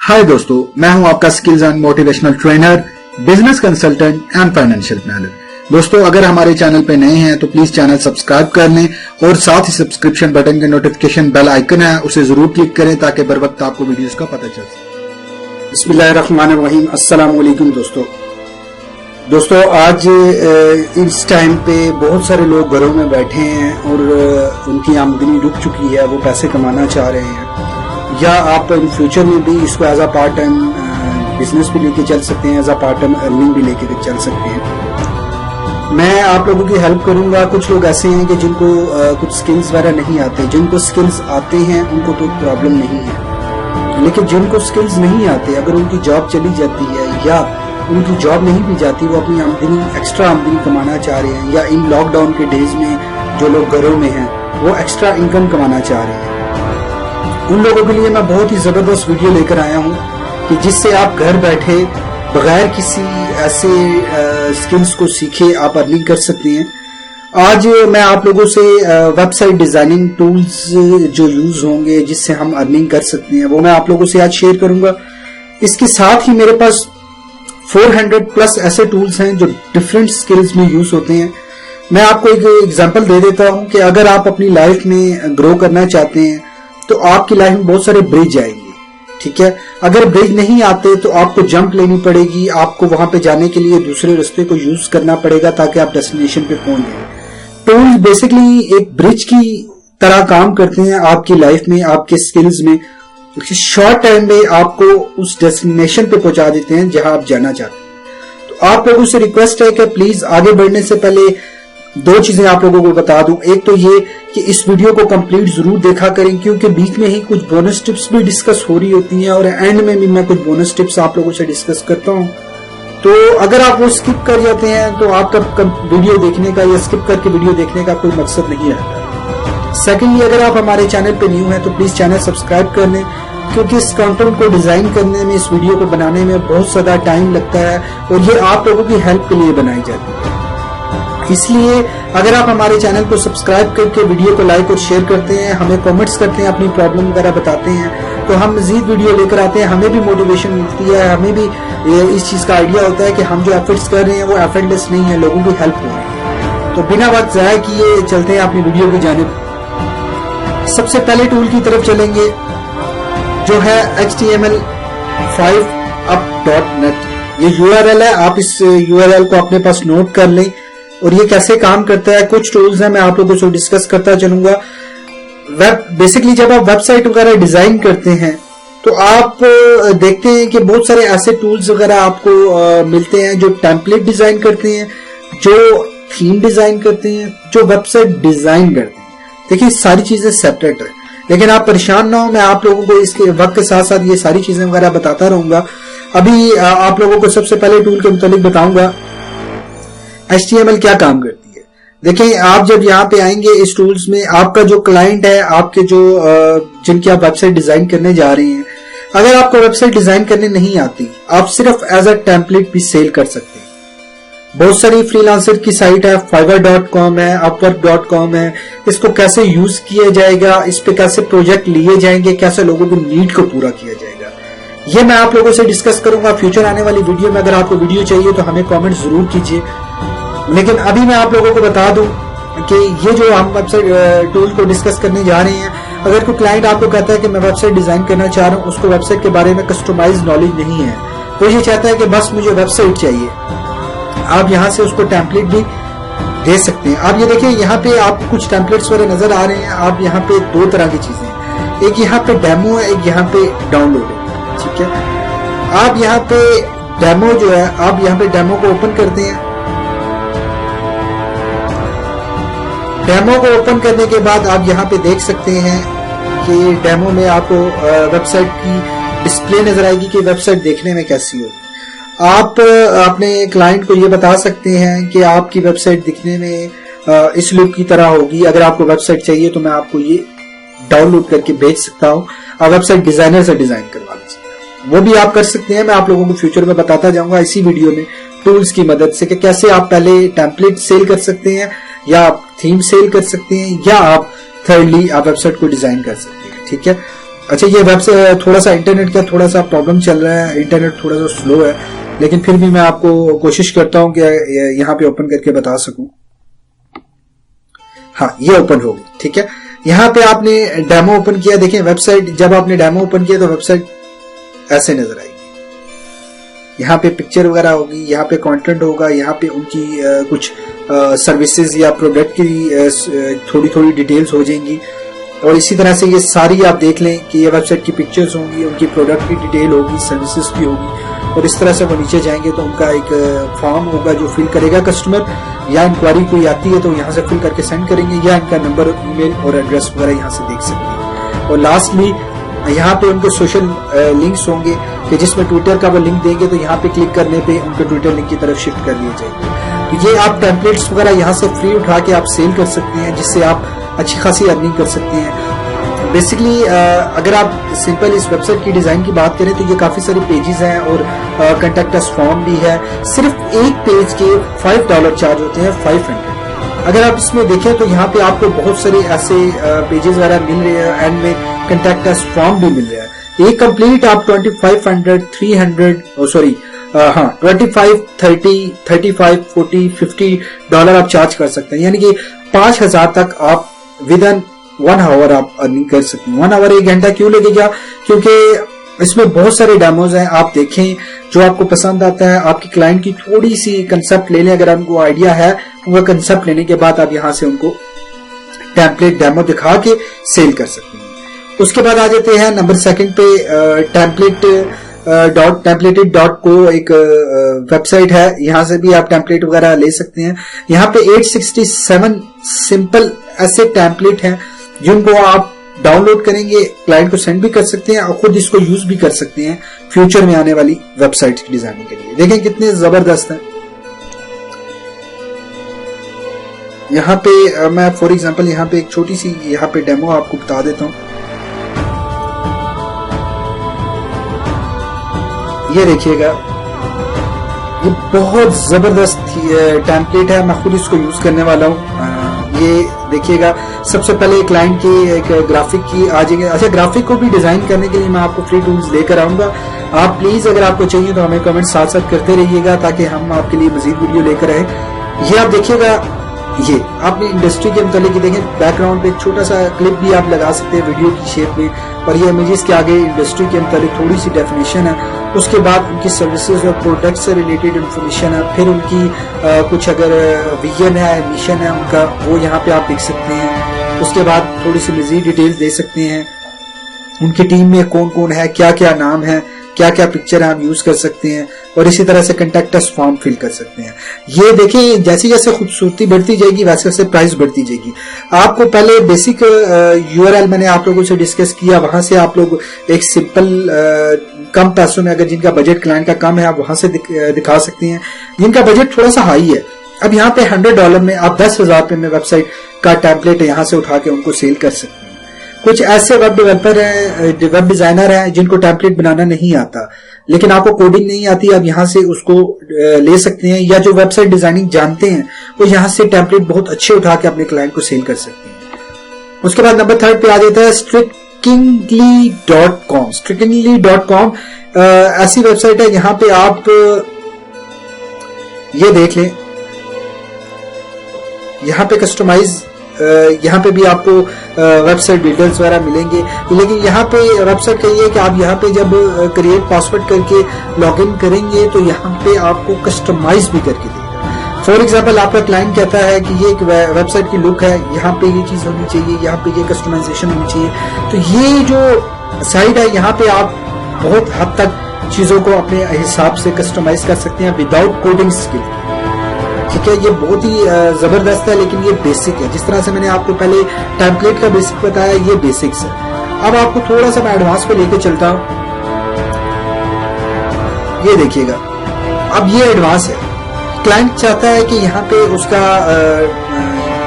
हाय दोस्तों, मैं हूं आपका skills and motivational trainer, business consultant and financial planner. दोस्तों, अगर हमारे चैनल पे नए हैं तो प्लीज चैनल सब्सक्राइब कर लें और साथ ही सब्सक्रिप्शन बटन के नोटिफिकेशन बेल आइकन है उसे जरूर क्लिक करें ताकि बर वक्त आपको वीडियोस का पता चल सके। बिस्मिल्लाहिर्रहमानिर्रहीम। अस्सलाम वालेकुम दोस्तों, आज इस टाइम पे बहुत सारे लोग घरों में बैठे हैं और उनकी आमदनी रुक चुकी है, वो पैसे कमाना चाह रहे हैं, या आप इन फ्यूचर में भी इसको as a part time business भी लेके चल सकते हैं, as a part time earning भी लेके चल सकते हैं। मैं आप लोगों की हेल्प करूंगा। कुछ लोग ऐसे हैं कि जिनको कुछ स्किल्स वगैरह नहीं आते, जिनको स्किल्स आते हैं उनको तो प्रॉब्लम नहीं है, लेकिन जिनको स्किल्स नहीं आते, अगर उनकी जॉब चली जाती है या उनकी जॉब नहीं भी जाती, वो अपनी आमदनी एक्स्ट्रा आमदनी कमाना चाह रहे हैं, या इन लॉकडाउन के डेज में जो लोग घरों में हैं वो एक्स्ट्रा इनकम कमाना चाह रहे हैं, उन लोगों के लिए मैं बहुत ही जबरदस्त वीडियो लेकर आया हूं कि जिससे आप घर बैठे बगैर किसी ऐसे स्किल्स को सीखे आप अर्निंग कर सकते हैं। आज मैं आप लोगों से वेबसाइट डिजाइनिंग टूल्स जो यूज होंगे जिससे हम अर्निंग कर सकते हैं वो मैं आप लोगों से आज शेयर करूंगा। इसके साथ ही मेरे पास 400 प्लस ऐसे टूल्स हैं जो डिफरेंट स्किल्स में यूज होते हैं। मैं आपको एक एग्जांपल दे देता हूं कि अगर आप अपनी लाइफ में ग्रो करना चाहते हैं तो आपकी लाइफ में बहुत सारे ब्रिज आएंगे, ठीक है। अगर ब्रिज नहीं आते तो आपको जंप लेनी पड़ेगी, आपको वहां पे जाने के लिए दूसरे रास्ते को यूज करना पड़ेगा ताकि आप डेस्टिनेशन पे पहुंच जाए। टूल्स बेसिकली एक ब्रिज की तरह काम करते हैं आपकी लाइफ में, आपके स्किल्स में। शॉर्ट टाइम में आपको उस डेस्टिनेशन पे पहुंचा देते हैं जहां आप जाना चाहते हैं। तो आप लोगों से रिक्वेस्ट है कि प्लीज आगे बढ़ने से पहले दो चीजें आप लोगों को बता दूं। एक तो ये कि इस वीडियो को कंप्लीट जरूर देखा करें, क्योंकि बीच में ही कुछ बोनस टिप्स भी डिस्कस हो रही होती हैं और एंड में भी मैं कुछ बोनस टिप्स आप लोगों से डिस्कस करता हूं। तो अगर आप वो स्किप कर जाते हैं तो आपका वीडियो देखने का या स्किप करके वीडियो देखने का कोई मकसद नहीं रहता। सेकेंडली, अगर आप हमारे चैनल पे न्यू हैं तो प्लीज चैनल सब्सक्राइब कर लें, क्योंकि इस कंटेंट को डिजाइन करने में, इस वीडियो को बनाने में बहुत ज्यादा टाइम लगता है और ये आप लोगों की हेल्प के लिए बनाई जाती है। इसलिए अगर आप हमारे चैनल को सब्सक्राइब करके वीडियो को लाइक और शेयर करते हैं, हमें कमेंट्स करते हैं, अपनी प्रॉब्लम वगैरह बताते हैं, तो हम मजीद वीडियो लेकर आते हैं, हमें भी मोटिवेशन मिलती है, हमें भी इस चीज का आइडिया होता है कि हम जो एफर्ट्स कर रहे हैं वो एफर्टलेस नहीं है, लोगों की हेल्प हो रही है। तो बिना वक्त जाया किए चलते हैं अपनी वीडियो की जानिब। सबसे पहले टूल की तरफ चलेंगे जो है HTML5up.net। ये URL है, आप इस URL को अपने पास नोट कर लें और ये कैसे काम करता है। कुछ टूल्स हैं, मैं आप लोगों से डिस्कस करता चलूंगा। बेसिकली जब आप वेबसाइट वगैरह डिजाइन करते हैं तो आप देखते हैं कि बहुत सारे ऐसे टूल्स वगैरह आपको मिलते हैं जो टेम्पलेट डिजाइन करते हैं, जो थीम डिजाइन करते हैं, जो वेबसाइट डिजाइन करते हैं। देखिए, सारी चीजें सेपरेट है, लेकिन आप परेशान ना हो, मैं आप लोगों को इसके वक्त के साथ साथ ये सारी चीजें वगैरह बताता रहूंगा। अभी आप लोगों को सबसे पहले टूल के मुताबिक बताऊंगा HTML क्या काम करती है। देखिए, आप जब यहाँ पे आएंगे इस टूल्स में, आपका जो क्लाइंट है, आपके जो जिनकी आप वेबसाइट डिजाइन करने जा रहे हैं, अगर आपको वेबसाइट डिजाइन करने नहीं आती, आप सिर्फ एज अ टेम्पलेट भी सेल कर सकते हैं। बहुत सारी फ्रीलांसर की साइट है, fiverr.com है, upwork.com है। इसको कैसे यूज किया जाएगा, इस पे कैसे प्रोजेक्ट लिए जाएंगे, कैसे लोगों की नीड को पूरा किया जाएगा, ये मैं आप लोगों से डिस्कस करूंगा फ्यूचर आने वाली वीडियो में। अगर आपको वीडियो चाहिए तो हमें कमेंट जरूर कीजिए। लेकिन अभी मैं आप लोगों को बता दूं कि ये जो हम वेबसाइट टूल को डिस्कस करने जा रहे हैं, अगर कोई क्लाइंट आपको कहता है कि मैं वेबसाइट डिजाइन करना चाह रहा हूं, उसको वेबसाइट के बारे में कस्टमाइज नॉलेज नहीं है, वो ये चाहता है कि बस मुझे वेबसाइट चाहिए, आप यहाँ से उसको टेम्पलेट भी दे सकते हैं। आप ये देखिए, यहाँ पे आपको कुछ टेम्पलेट्स वगैरह नजर आ रहे हैं। आप यहाँ पे दो तरह की चीजें हैं, एक यहाँ पे डेमो है, एक यहाँ पे डाउनलोड है, ठीक है। आप यहाँ पे डेमो जो है, आप यहाँ पे डेमो को ओपन करते हैं। डेमो को ओपन करने के बाद आप यहाँ पे देख सकते हैं कि डेमो में आपको वेबसाइट की डिस्प्ले नजर आएगी कि वेबसाइट देखने में कैसी होगी। आप अपने क्लाइंट को ये बता सकते हैं कि आपकी वेबसाइट दिखने में इस लुक की तरह होगी। अगर आपको वेबसाइट चाहिए तो मैं आपको ये डाउनलोड करके भेज सकता हूँ, आप वेबसाइट डिजाइनर से डिजाइन करवा लीजिए, वो भी आप कर सकते हैं। मैं आप लोगों को फ्यूचर में बताता जाऊंगा इसी वीडियो में टूल्स की मदद से कि कैसे आप पहले टेम्पलेट सेल कर सकते हैं, या आप थीम सेल कर सकते हैं, या आप थर्डली आप वेबसाइट को डिजाइन कर सकते हैं, ठीक है। اچھا یہ ویب سے تھوڑا سا انٹرنیٹ کا تھوڑا سا پرابلم چل رہا ہے, انٹرنیٹ تھوڑا سا سلو ہے, لیکن پھر بھی میں آپ کو کوشش کرتا ہوں کہ یہاں پہ اوپن کر کے بتا سکوں. ہاں یہ اوپن ہوگی, ٹھیک ہے. یہاں پہ آپ نے ڈیمو اوپن کیا, دیکھیں ویب سائٹ جب آپ نے ڈیمو اوپن کیا تو ویب سائٹ ایسے نظر آئے گی. یہاں پہ پکچر وغیرہ ہوگی, یہاں پہ کانٹینٹ ہوگا, یہاں پہ ان کی کچھ سروسز یا پروڈکٹ کی تھوڑی تھوڑی ڈیٹیلز ہو جائیں گی. اور اسی طرح سے یہ ساری آپ دیکھ لیں کہ یہ ویب سائٹ کی پکچرز ہوں گی, ان کی پروڈکٹ کی ڈیٹیل ہوگی, سروسز کی ہوگی, اور اس طرح سے وہ نیچے جائیں گے تو ان کا ایک فارم ہوگا جو فل کرے گا کسٹمر, یا انکوائری کوئی آتی ہے تو یہاں سے فل کر کے سینڈ کریں گے, یا ان کا نمبر, ای میل اور ایڈریس وغیرہ یہاں سے دیکھ سکتے ہیں. اور لاسٹلی یہاں پہ ان کے سوشل لنکس ہوں گے کہ جس میں ٹویٹر کا وہ لنک دیں گے تو یہاں پہ کلک کرنے پہ ان کے ٹویٹر لنک کی طرف شفٹ کر لیے جائیں گے. تو یہ آپ ٹیمپلیٹس وغیرہ یہاں سے فری اٹھا کے آپ سیل کر سکتے ہیں, جس سے آپ اچھی خاصی ارننگ کر سکتے ہیں. بیسکلی اگر آپ سمپل اس ویب سائٹ کی ڈیزائن کی بات کریں تو یہ کافی سارے پیجز ہیں اور کنٹیکٹ اس فارم بھی ہے. صرف ایک پیج کے $5 چارج ہوتے ہیں, 500. اگر آپ اس میں دیکھیں تو یہاں پہ آپ کو بہت سارے ایسے پیجز وغیرہ مل رہے ہیں, اینڈ میں کنٹیکٹ اس فارم بھی مل رہا ہے. ایک کمپلیٹ آپ 2500 300 سوری ہاں 25 30 35 40 $50 آپ چارج کر سکتے ہیں, یعنی کہ 5000 تک آپ ود ان 1 آور آپ ارننگ کر سکتے ہیں. 1 آور 1 گھنٹہ کیوں لگے گا, کیونکہ اس میں بہت سارے ڈیموز ہیں. آپ دیکھیں جو آپ کو پسند آتا ہے, آپ کی کلائنٹ کی تھوڑی سی کنسپٹ لے لیں, اگر آپ کو آئیڈیا ہے وہ کنسپٹ لینے کے بعد آپ یہاں سے ان کو ٹیمپلیٹ ڈیمو دکھا کے سیل کر سکتے ہیں. اس کے بعد آ جاتے ہیں نمبر 2 پہ, templated.co ایک ویب سائٹ ہے, یہاں سے بھی آپ ٹیمپلیٹ وغیرہ لے سکتے ہیں. یہاں پہ 867 سمپل ایسے ٹیمپلیٹ ہیں جن کو آپ ڈاؤن لوڈ کریں گے, کلائنٹ کو سینڈ بھی کر سکتے ہیں اور خود اس کو یوز بھی کر سکتے ہیں فیوچر میں آنے والی ویب سائٹ کی ڈیزائننگ کے لیے. دیکھیں کتنے زبردست ہیں. یہاں پہ میں فار ایگزامپل یہاں پہ ایک چھوٹی سی یہاں پہ ڈیمو آپ کو بتا دیتا ہوں. یہ دیکھیے گا, یہ بہت زبردست ٹیمپلیٹ ہے, میں خود اس کو یوز کرنے والا ہوں. یہ دیکھیے گا, سب سے پہلے کلائنٹ کی ایک گرافک کی آ جائے گا. اچھا گرافک کو بھی ڈیزائن کرنے کے لیے میں آپ کو فری ٹولز لے کر آؤں گا. آپ پلیز اگر آپ کو چاہیے تو ہمیں کمنٹ ساتھ ساتھ کرتے رہیے گا تاکہ ہم آپ کے لیے مزید ویڈیو لے کر آئیں. یہ آپ دیکھیے گا, یہ آپ نے انڈسٹری کے متعلق دیکھیں, بیک گراؤنڈ پہ ایک چھوٹا سا کلپ بھی آپ لگا سکتے ہیں ویڈیو کی شیپ میں, اور یہ امیجز کے آگے انڈسٹری کے متعلق تھوڑی سی ڈیفینیشن ہے. اس کے بعد ان کی سروسز اور پروڈکٹ سے ریلیٹڈ انفارمیشن ہے, پھر ان کی کچھ اگر ویژن ہے, مشن ہے ان کا, وہ یہاں پہ آپ دیکھ سکتے ہیں. اس کے بعد تھوڑی سی مزید ڈیٹیل دے سکتے ہیں, ان کی ٹیم میں کون کون ہے, کیا کیا نام ہے, کیا کیا پکچر ہم یوز کر سکتے ہیں, اور اسی طرح سے کنٹیکٹ اس فارم فل کر سکتے ہیں. یہ دیکھیں جیسے جیسے خوبصورتی بڑھتی جائے گی ویسے ویسے پرائز بڑھتی جائے گی. آپ کو پہلے بیسک URL میں نے آپ لوگوں سے ڈسکس کیا, وہاں سے آپ لوگ ایک سمپل کم پیسوں میں, اگر جن کا بجٹ کلائنٹ کا کم ہے آپ وہاں سے دکھا سکتے ہیں. جن کا بجٹ تھوڑا سا ہائی ہے, اب یہاں پہ $100 میں آپ 10,000 روپے میں ویب سائٹ کا ٹیمپلیٹ یہاں سے اٹھا کے ان کو سیل کر سکتے ہیں. کچھ ایسے ویب ڈیولپر ہیں, ویب ڈیزائنر ہیں جن کو ٹیمپلیٹ بنانا نہیں آتا, لیکن آپ کو کوڈنگ نہیں آتی, آپ یہاں سے اس کو لے سکتے ہیں, یا جو ویب سائٹ ڈیزائننگ جانتے ہیں وہ یہاں سے ٹیمپلیٹ بہت اچھے اٹھا کے اپنے کلائنٹ کو سیل کر سکتے ہیں. اس کے بعد نمبر 3 پہ آ جاتا ہے strikingly.com. strikingly.com ایسی ویب سائٹ ہے, یہاں پہ آپ یہ دیکھ لیں, یہاں پہ کسٹمائز, یہاں پہ بھی آپ کو ویب سائٹ بلڈرز وغیرہ ملیں گے, لیکن یہاں پہ ویب سائٹ کا یہ ہے کہ آپ یہاں پہ جب کریٹ پاسورڈ کر کے لاگ ان کریں گے تو یہاں پہ آپ کو کسٹمائز بھی کر کے دے گا. فار ایگزامپل آپ کا کلائنٹ کہتا ہے کہ یہ ایک ویب سائٹ کی لک ہے, یہاں پہ یہ چیز ہونی چاہیے, یہاں پہ یہ کسٹمائزیشن ہونی چاہیے, تو یہ جو سائٹ ہے یہاں پہ آپ بہت حد تک چیزوں کو اپنے حساب سے کسٹمائز کر سکتے ہیں وداؤٹ کوڈنگ اسکل. ٹھیک ہے, یہ بہت ہی زبردست ہے, لیکن یہ بیسک ہے. جس طرح سے میں نے آپ کو پہلے ٹیمپلیٹ کا بیسک بتایا, یہ بیسکس ہے. اب آپ کو تھوڑا سا میں ایڈوانس پہ لے کے چلتا ہوں. یہ دیکھیے گا, اب یہ ایڈوانس ہے. کلائنٹ چاہتا ہے کہ یہاں پہ اس کا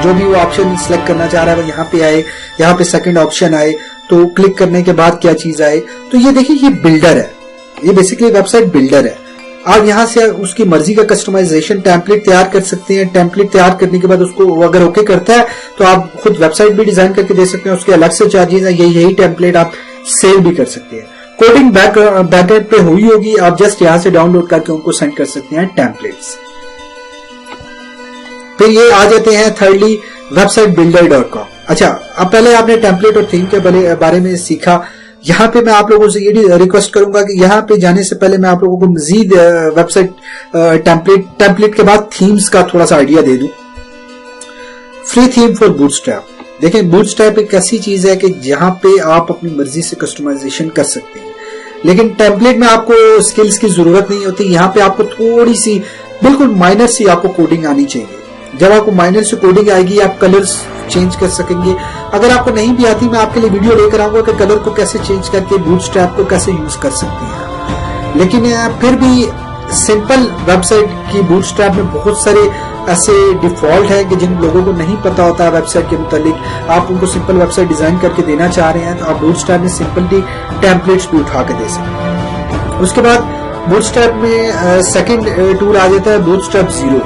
جو بھی وہ آپشن سلیکٹ کرنا چاہ رہا ہے وہ یہاں پہ آئے, یہاں پہ سیکنڈ آپشن آئے, تو کلک کرنے کے بعد کیا چیز آئے. تو یہ دیکھیں, یہ بلڈر ہے, یہ بیسکلی ویب سائٹ بلڈر ہے. آپ یہاں سے اس کی مرضی کا کسٹمائزیشن ٹیمپلیٹ تیار کر سکتے ہیں. ٹیمپلیٹ تیار کرنے کے بعد اس کو اگر اوکے کرتا ہے تو آپ خود ویب سائٹ بھی ڈیزائن کر کے دے سکتے ہیں. اس کے الگ سے چارجز ہیں, یہی ٹیمپلیٹ آپ सेव भी कर सकते हैं। कोडिंग बैकएंड पे हुई होगी, आप जस्ट यहां से डाउनलोड करके उनको सेंड कर सकते हैं टेम्पलेट्स। फिर ये आ जाते हैं थर्डली websitebuilder.com। अच्छा, अब पहले आपने टेम्पलेट और थीम के बारे में सीखा। यहाँ पे मैं आप लोगों से ये रिक्वेस्ट करूंगा कि यहाँ पे जाने से पहले मैं आप लोगों को मजीद वेबसाइट टेम्पलेट के बाद थीम्स का थोड़ा सा आइडिया दे दूं। Free theme for bootstrap. देखें, बूटस्ट्रैप एक ऐसी चीज है कि जहां पे आप अपनी मर्जी से कस्टमाइजेशन कर सकते हैं, लेकिन टेम्पलेट में आपको स्किल्स की जरूरत नहीं होती। यहाँ पे आपको थोड़ी सी बिल्कुल माइनर सी आपको कोडिंग आनी चाहिए। जब आपको माइनर से कोडिंग आएगी, आप कलर्स चेंज कर सकेंगे। अगर आपको नहीं भी आती, मैं आपके लिए वीडियो लेकर आऊंगा कि कलर को कैसे चेंज करके बूटस्ट्रैप को कैसे यूज कर सकते हैं। लेकिन फिर भी सिंपल वेबसाइट की बूटस्ट्रैप में बहुत सारे ऐसे डिफॉल्ट है कि जिन लोगों को नहीं पता होता है वेबसाइट के मुतालिक। आप उनको सिंपल वेबसाइट डिजाइन करके देना चाह रहे हैं तो आप बूटस्ट्रैप में सिंपली टेम्पलेट्स भी उठा के दे सकते हैं। उसके बाद बूटस्ट्रैप में सेकंड टूल आ जाता है बूटस्ट्रैप जीरो।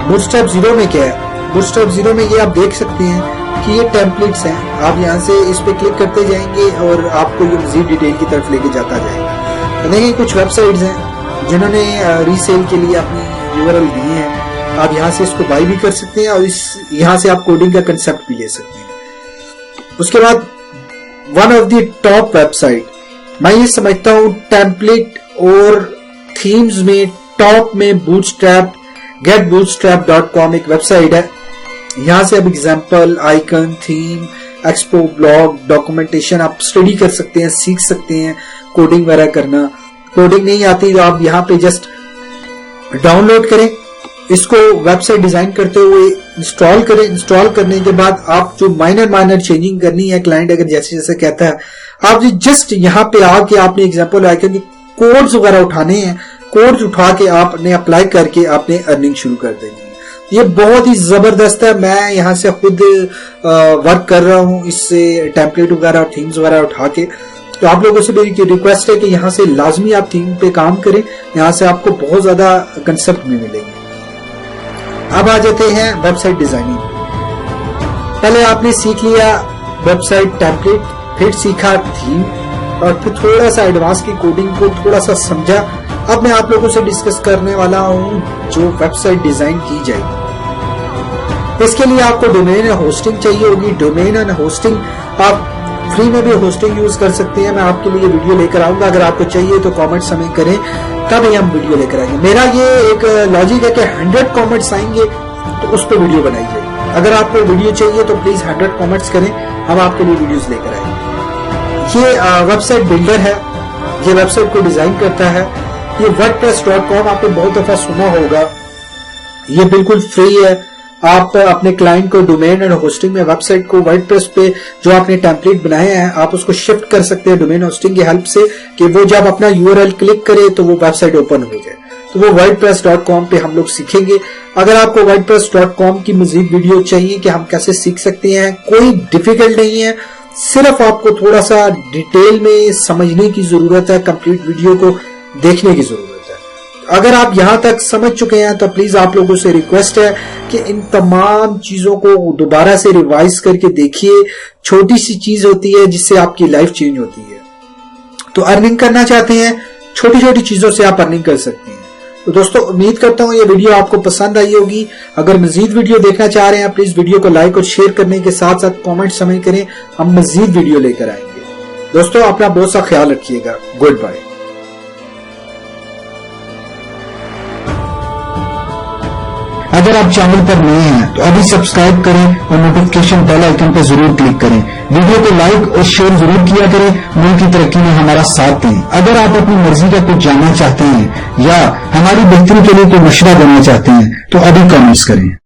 बूटस्ट्रैप जीरो में क्या है? बूटस्ट्रैप जीरो में ये आप देख सकते हैं कि ये टेम्पलेट्स हैं। आप यहाँ से इस पे क्लिक करते जाएंगे और आपको ये मजीद डिटेल की तरफ लेके जाता जाएगा। तो देखिए, कुछ वेबसाइट्स हैं जिन्होंने रीसेल के लिए अपनी यूआरएल दी है। आप यहाँ से इसको बाय भी कर सकते हैं और यहाँ से आप कोडिंग का कंसेप्ट भी ले सकते हैं। उसके बाद one of the top website, मैं ये समझता हूँ टेम्पलेट और थीम्स में टॉप में बूटस्ट्रैप getbootstrap.com एक वेबसाइट है। यहां से आप example, icon, theme, expo, blog, documentation आप स्टडी कर सकते हैं, सीख सकते हैं कोडिंग वगैरह करना। कोडिंग नहीं आती तो आप यहाँ पे जस्ट डाउनलोड करें, इसको वेबसाइट डिजाइन करते हुए इंस्टॉल करें। इंस्टॉल करने के बाद आप जो माइनर चेंजिंग करनी है, क्लाइंट अगर जैसे जैसे कहता है, आप जस्ट यहाँ पे आके आपने एग्जाम्पल, आइकन के कोड्स वगैरह उठाने हैं। कोड्स उठा के आपने अप्लाई करके आपने अर्निंग शुरू कर देनी। ये बहुत ही जबरदस्त है। मैं यहाँ से खुद वर्क कर रहा हूँ इससे, टेम्पलेट वगैरह और थीम्स वगैरह उठा के। तो आप लोगों से मेरी रिक्वेस्ट है कि यहाँ से लाजमी आप थीम पे काम करें, यहाँ से आपको बहुत ज्यादा कंसेप्ट भी मिलेंगे। अब आ जाते हैं वेबसाइट डिजाइनिंग। पहले आपने सीख लिया वेबसाइट टेम्पलेट, फिर सीखा थीम और फिर थोड़ा सा एडवांस की कोडिंग को थोड़ा सा समझा। अब मैं आप लोगों से डिस्कस करने वाला हूं जो वेबसाइट डिजाइन की जाएगी। इसके लिए आपको डोमेन एंड होस्टिंग चाहिए होगी। डोमेन एंड होस्टिंग आप फ्री में भी होस्टिंग यूज कर सकते हैं। मैं आपके लिए वीडियो लेकर आऊंगा, अगर आपको चाहिए तो कमेंट्स हमें करें, तब हम वीडियो लेकर आएंगे। मेरा ये एक लॉजिक है कि 100 कमेंट्स आएंगे तो उस पर वीडियो बनाई जाएगी। अगर आपको वीडियो चाहिए तो प्लीज 100 कमेंट्स करें, हम आपके लिए वीडियोस लेकर आएंगे। ये वेबसाइट बिल्डर है, ये वेबसाइट को डिजाइन करता है। ये wordpress.com आपने बहुत दफा सुना होगा, ये बिल्कुल फ्री है। आप अपने क्लाइंट को डोमेन एंड होस्टिंग में वेबसाइट को वर्डप्रेस पे जो आपने टेम्पलेट बनाए हैं आप उसको शिफ्ट कर सकते हैं डोमेन होस्टिंग की हेल्प से, कि वो जब अपना यूआरएल क्लिक करे तो वो वेबसाइट ओपन हो जाए। तो वो wordpress.com पे हम लोग सीखेंगे। अगर आपको wordpress.com की मजीद वीडियो चाहिए कि हम कैसे सीख सकते हैं, कोई डिफिकल्ट नहीं है, सिर्फ आपको थोड़ा सा डिटेल में समझने की जरूरत है, कंप्लीट वीडियो को देखने की जरूरत है। अगर आप यहां तक समझ चुके हैं तो प्लीज आप लोगों से रिक्वेस्ट है कि इन तमाम चीजों को दोबारा से रिवाइज करके देखिए। छोटी सी चीज होती है जिससे आपकी लाइफ चेंज होती है। तो अर्निंग करना चाहते हैं, छोटी छोटी चीजों से आप अर्निंग कर सकते हैं। तो दोस्तों, उम्मीद करता हूं ये वीडियो आपको पसंद आई होगी। अगर मजीद वीडियो देखना चाह रहे हैं प्लीज वीडियो को लाइक और शेयर करने के साथ साथ कॉमेंट हमें करें, हम मजीद वीडियो लेकर आएंगे। दोस्तों, अपना बहुत सा ख्याल रखिएगा। Good bye. अगर आप चैनल पर नए हैं तो अभी सब्सक्राइब करें और नोटिफिकेशन बेल आइकन पर जरूर क्लिक करें। वीडियो को लाइक और शेयर जरूर किया करें। मुल्क की तरक्की में हमारा साथ दें। अगर आप अपनी मर्जी का कुछ जानना चाहते हैं या हमारी बेहतरी के लिए कोई मशवरा देना चाहते हैं तो अभी कमेंट्स करें।